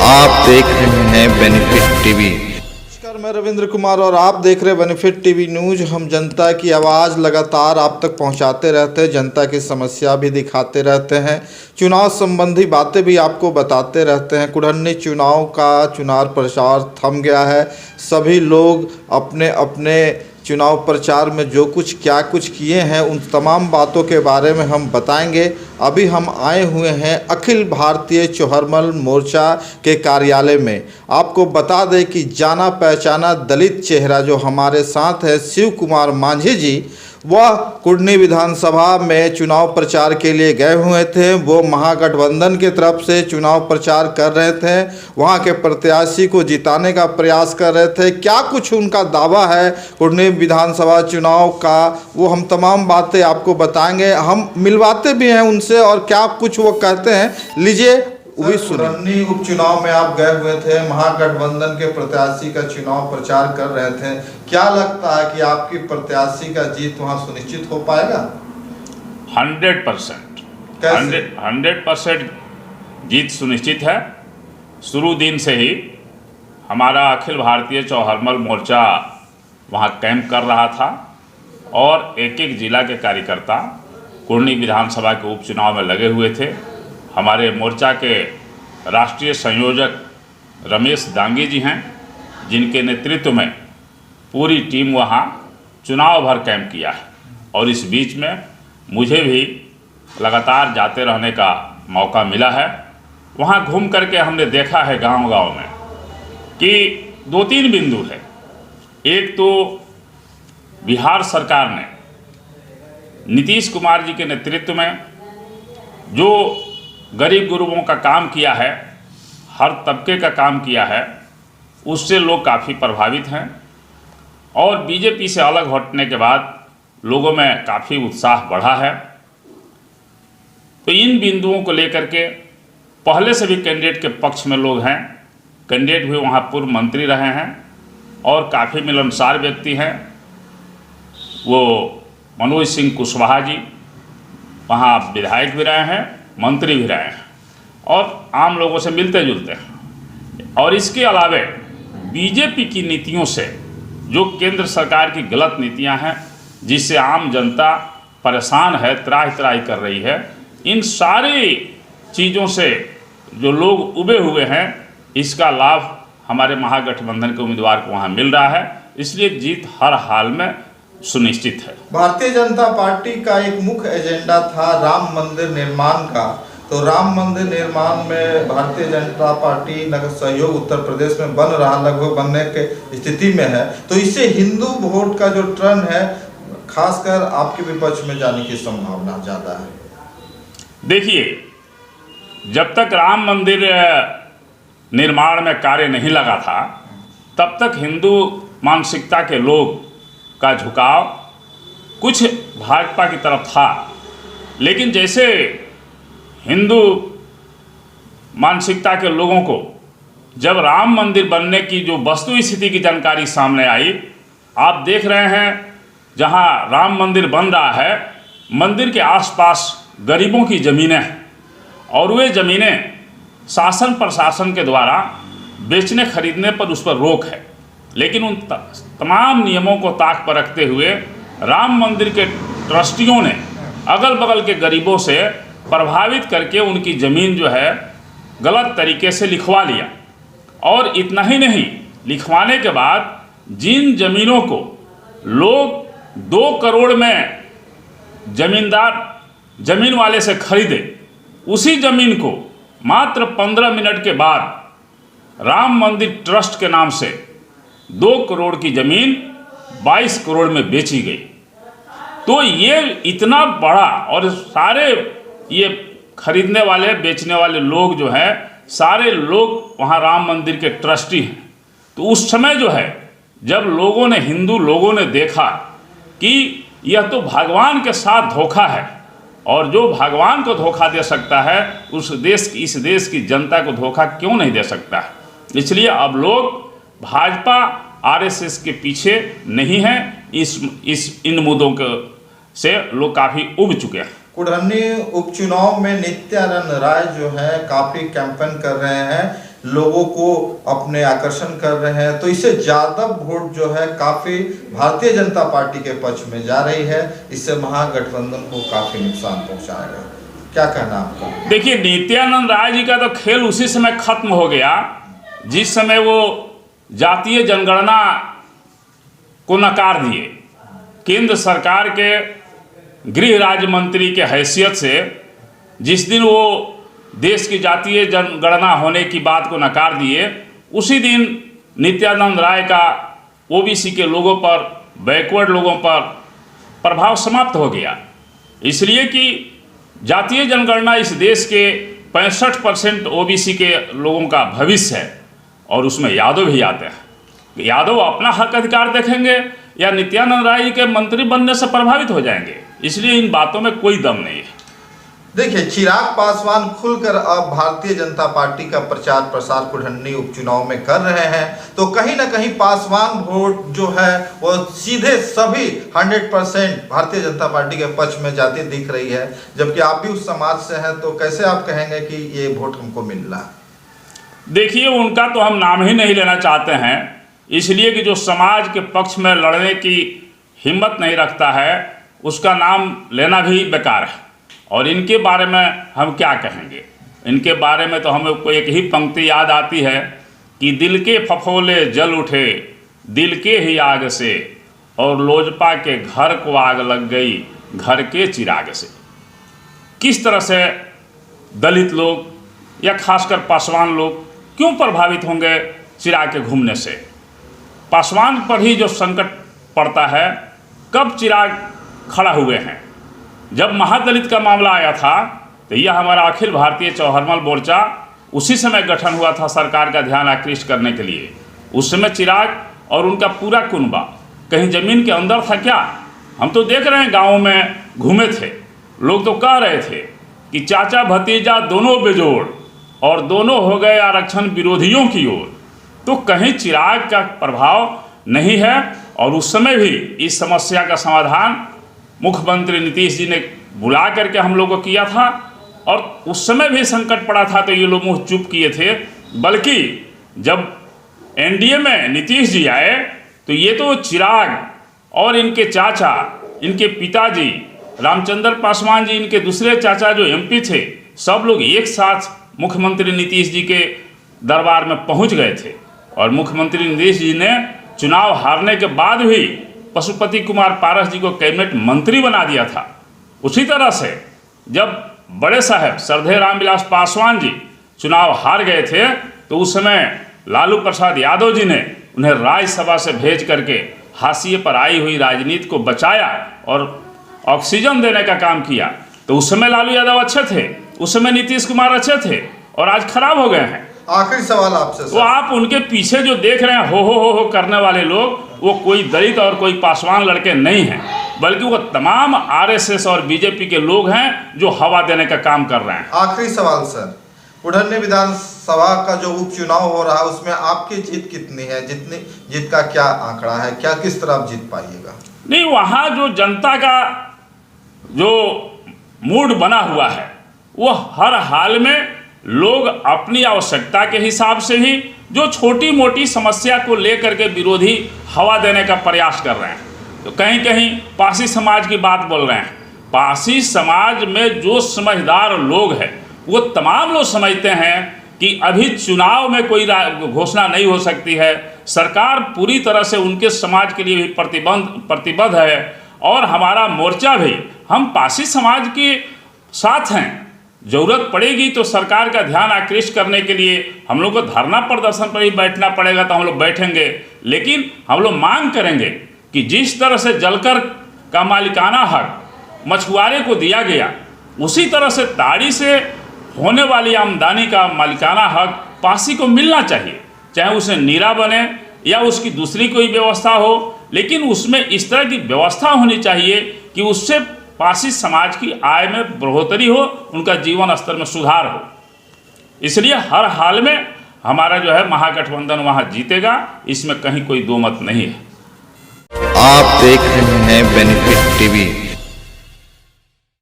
आप देख रहे हैं बेनिफिट टीवी। नमस्कार, मैं रविंद्र कुमार और आप देख रहे हैं बेनिफिट टीवी न्यूज। हम जनता की आवाज़ लगातार आप तक पहुंचाते रहते हैं, जनता की समस्या भी दिखाते रहते हैं, चुनाव संबंधी बातें भी आपको बताते रहते हैं। कुढ़नी चुनाव का चुनाव प्रचार थम गया है। सभी लोग अपने अपने चुनाव प्रचार में जो कुछ क्या कुछ किए हैं उन तमाम बातों के बारे में हम बताएंगे। अभी हम आए हुए हैं अखिल भारतीय चौहरमल मोर्चा के कार्यालय में। आपको बता दें कि जाना पहचाना दलित चेहरा जो हमारे साथ है शिव कुमार मांझी जी, वह कुढ़नी विधानसभा में चुनाव प्रचार के लिए गए हुए थे। वो महागठबंधन की तरफ से चुनाव प्रचार कर रहे थे, वहां के प्रत्याशी को जिताने का प्रयास कर रहे थे। क्या कुछ उनका दावा है कुढ़नी विधानसभा चुनाव का, वो हम तमाम बातें आपको बताएंगे। हम मिलवाते भी हैं उनसे और क्या कुछ वो कहते हैं, लीजिए वही कुढ़नी उपचुनाव में आप गए हुए थे, महागठबंधन के प्रत्याशी का चुनाव प्रचार कर रहे थे। क्या लगता है कि आपकी प्रत्याशी का जीत वहां सुनिश्चित हो पाएगा? 100%। 100% जीत सुनिश्चित है। शुरू दिन से ही हमारा अखिल भारतीय चौहरमल मोर्चा वहां कैंप कर रहा था और एक एक जिला के कार्यकर्ता कुढ़नी विधानसभा के उपचुनाव में लगे हुए थे। हमारे मोर्चा के राष्ट्रीय संयोजक रमेश दांगी जी हैं, जिनके नेतृत्व में पूरी टीम वहाँ चुनाव भर कैंप किया है। और इस बीच में मुझे भी लगातार जाते रहने का मौका मिला है। वहाँ घूम करके हमने देखा है गांव-गांव में कि 2-3 बिंदु है। एक तो बिहार सरकार ने नीतीश कुमार जी के नेतृत्व में जो गरीब गुरुओं का काम किया है, हर तबके का काम किया है, उससे लोग काफ़ी प्रभावित हैं। और बीजेपी से अलग हटने के बाद लोगों में काफ़ी उत्साह बढ़ा है। तो इन बिंदुओं को लेकर के पहले से भी कैंडिडेट के पक्ष में लोग हैं। कैंडिडेट भी वहाँ पूर्व मंत्री रहे हैं और काफ़ी मिलनसार व्यक्ति हैं। वो मनोज सिंह कुशवाहा जी वहाँ विधायक भी रहे हैं, मंत्री भी रहे हैं और आम लोगों से मिलते जुलते हैं। और इसके अलावे बीजेपी की नीतियों से, जो केंद्र सरकार की गलत नीतियां हैं जिससे आम जनता परेशान है, त्राही त्राही कर रही है, इन सारी चीज़ों से जो लोग उबे हुए हैं, इसका लाभ हमारे महागठबंधन के उम्मीदवार को वहाँ मिल रहा है। इसलिए जीत हर हाल में सुनिश्चित है। भारतीय जनता पार्टी का एक मुख्य एजेंडा था राम मंदिर निर्माण का। तो राम मंदिर निर्माण में भारतीय जनता पार्टी नगर सहयोग उत्तर प्रदेश में बन रहा, लगभग बनने के स्थिति में है। तो इससे हिंदू वोट का जो ट्रेंड है, खासकर आपके विपक्ष में जाने की संभावना ज़्यादा है। देखिए, जब तक राम मंदिर निर्माण में कार्य नहीं लगा था, तब तक हिंदू मानसिकता के लोग का झुकाव कुछ भाजपा की तरफ था। लेकिन जैसे हिंदू मानसिकता के लोगों को जब राम मंदिर बनने की जो वस्तु स्थिति की जानकारी सामने आई, आप देख रहे हैं जहां राम मंदिर बन रहा है, मंदिर के आसपास गरीबों की ज़मीनें हैं और वे ज़मीनें शासन प्रशासन के द्वारा बेचने खरीदने पर उस पर रोक है। लेकिन उन तमाम नियमों को ताक पर रखते हुए राम मंदिर के ट्रस्टियों ने अगल बगल के गरीबों से प्रभावित करके उनकी ज़मीन जो है गलत तरीके से लिखवा लिया। और इतना ही नहीं, लिखवाने के बाद जिन ज़मीनों को लोग 2 करोड़ में ज़मीन वाले से खरीदे, उसी ज़मीन को मात्र 15 मिनट के बाद राम मंदिर ट्रस्ट के नाम से 2 करोड़ की ज़मीन 22 करोड़ में बेची गई। तो ये इतना बड़ा, और सारे ये खरीदने वाले बेचने वाले लोग जो हैं, सारे लोग वहाँ राम मंदिर के ट्रस्टी हैं। तो उस समय जो है, जब लोगों ने, हिंदू लोगों ने देखा कि यह तो भगवान के साथ धोखा है और जो भगवान को धोखा दे सकता है इस देश की जनता को धोखा क्यों नहीं दे सकता है। इसलिए अब लोग भाजपा आरएसएस के पीछे नहीं हैं। इन मुद्दों के से लोग काफ़ी उब चुके हैं। कुढ़नी उपचुनाव में नित्यानंद राय जो है काफ़ी कैंपेन कर रहे हैं लोगों को अपने आकर्षण कर रहे हैं, तो इससे ज़्यादा वोट जो है काफ़ी भारतीय जनता पार्टी के पक्ष में जा रही है। इससे महागठबंधन को काफ़ी नुकसान पहुंचाएगा। क्या कहना आपका? देखिए, नित्यानंद राय जी का तो खेल उसी समय खत्म हो गया जिस समय वो जातीय जनगणना को नकार दिए। केंद्र सरकार के गृह राज्य मंत्री के हैसियत से जिस दिन वो देश की जातीय जनगणना होने की बात को नकार दिए, उसी दिन नित्यानंद राय का ओबीसी के लोगों पर, बैकवर्ड लोगों पर प्रभाव समाप्त हो गया। इसलिए कि जातीय जनगणना इस देश के 65% ओबीसी के लोगों का भविष्य है और उसमें यादव भी आते हैं। यादव अपना हक अधिकार देखेंगे या नित्यानंद राय के मंत्री बनने से प्रभावित हो जाएंगे। इसलिए इन बातों में कोई दम नहीं है। देखिए, चिराग पासवान खुलकर अब भारतीय जनता पार्टी का प्रचार प्रसार कुढ़नी उपचुनाव में कर रहे हैं, तो कहीं ना कहीं पासवान वोट जो है वो सीधे सभी 100% भारतीय जनता पार्टी के पक्ष में जाती दिख रही है, जबकि आप भी उस समाज से हैं। तो कैसे आप कहेंगे कि ये वोट हमको मिल रहा है? देखिए, उनका तो हम नाम ही नहीं लेना चाहते हैं, इसलिए कि जो समाज के पक्ष में लड़ने की हिम्मत नहीं रखता है उसका नाम लेना भी बेकार है। और इनके बारे में हम क्या कहेंगे? इनके बारे में तो हमें कोई एक ही पंक्ति याद आती है कि दिल के फफोले जल उठे दिल के ही आग से, और लोजपा के घर को आग लग गई घर के चिराग से। किस तरह से दलित लोग या खासकर पासवान लोग क्यों प्रभावित होंगे चिराग के घूमने से? पासवान पर ही जो संकट पड़ता है, कब चिराग खड़ा हुए हैं? जब महादलित का मामला आया था तो यह हमारा अखिल भारतीय चौहरमल मोर्चा उसी समय गठन हुआ था सरकार का ध्यान आकृष्ट करने के लिए। उस समय चिराग और उनका पूरा कुनबा कहीं ज़मीन के अंदर था क्या? हम तो देख रहे हैं, गाँव में घूमे थे, लोग तो कह रहे थे कि चाचा भतीजा दोनों बेजोड़ और दोनों हो गए आरक्षण विरोधियों की ओर। तो कहीं चिराग का प्रभाव नहीं है। और उस समय भी इस समस्या का समाधान मुख्यमंत्री नीतीश जी ने बुला करके हम लोगों को किया था, और उस समय भी संकट पड़ा था तो ये लोग मुँह चुप किए थे। बल्कि जब एनडीए में नीतीश जी आए तो ये तो चिराग और इनके चाचा, इनके पिताजी रामचंद्र पासवान जी, इनके दूसरे चाचा जो एमपी थे, सब लोग एक साथ मुख्यमंत्री नीतीश जी के दरबार में पहुंच गए थे। और मुख्यमंत्री नीतीश जी ने चुनाव हारने के बाद भी पशुपति कुमार पारस जी को कैबिनेट मंत्री बना दिया था। उसी तरह से जब बड़े साहब श्रद्धेय रामविलास पासवान जी चुनाव हार गए थे तो उस समय लालू प्रसाद यादव जी ने उन्हें राज्यसभा से भेज करके हाशिए पर आई हुई राजनीति को बचाया और ऑक्सीजन देने का काम किया। तो उस समय लालू यादव अच्छे थे, उस समय नीतीश कुमार अच्छे थे, और आज खराब हो गए हैं। आखिरी सवाल आपसे तो आप उनके पीछे जो देख रहे हैं हो करने वाले लोग, वो कोई दलित और कोई पासवान लड़के नहीं हैं, बल्कि वो तमाम आरएसएस और बीजेपी के लोग हैं जो हवा देने का काम कर रहे हैं। आखिरी सवाल सर, उड़नी विधानसभा का जो उपचुनाव हो रहा है उसमें आपकी जीत कितनी है? जितनी जीत का क्या आंकड़ा है? क्या किस तरह आप जीत पाइएगा? नहीं, वहाँ जो जनता का जो मूड बना हुआ है वो हर हाल में लोग अपनी आवश्यकता के हिसाब से ही जो छोटी मोटी समस्या को लेकर के विरोधी हवा देने का प्रयास कर रहे हैं। तो कहीं कहीं पासी समाज की बात बोल रहे हैं। पासी समाज में जो समझदार लोग हैं वो तमाम लोग समझते हैं कि अभी चुनाव में कोई घोषणा नहीं हो सकती है। सरकार पूरी तरह से उनके समाज के लिए भी प्रतिबद्ध है, और हमारा मोर्चा भी हम पासी समाज के साथ हैं। ज़रूरत पड़ेगी तो सरकार का ध्यान आकृष्ट करने के लिए हम लोग को धरना प्रदर्शन पर ही बैठना पड़ेगा तो हम लोग बैठेंगे, लेकिन हम लोग मांग करेंगे कि जिस तरह से जलकर का मालिकाना हक मछुआरे को दिया गया, उसी तरह से ताड़ी से होने वाली आमदनी का मालिकाना हक पासी को मिलना चाहिए। चाहे उसे नीरा बने या उसकी दूसरी कोई व्यवस्था हो, लेकिन उसमें इस तरह की व्यवस्था होनी चाहिए कि उससे पासी समाज की आय में बढ़ोतरी हो, उनका जीवन स्तर में सुधार हो। इसलिए हर हाल में हमारा जो है महागठबंधन वहाँ जीतेगा, इसमें कहीं कोई दो मत नहीं है। आप देख रहे हैं बेनिफिट टीवी।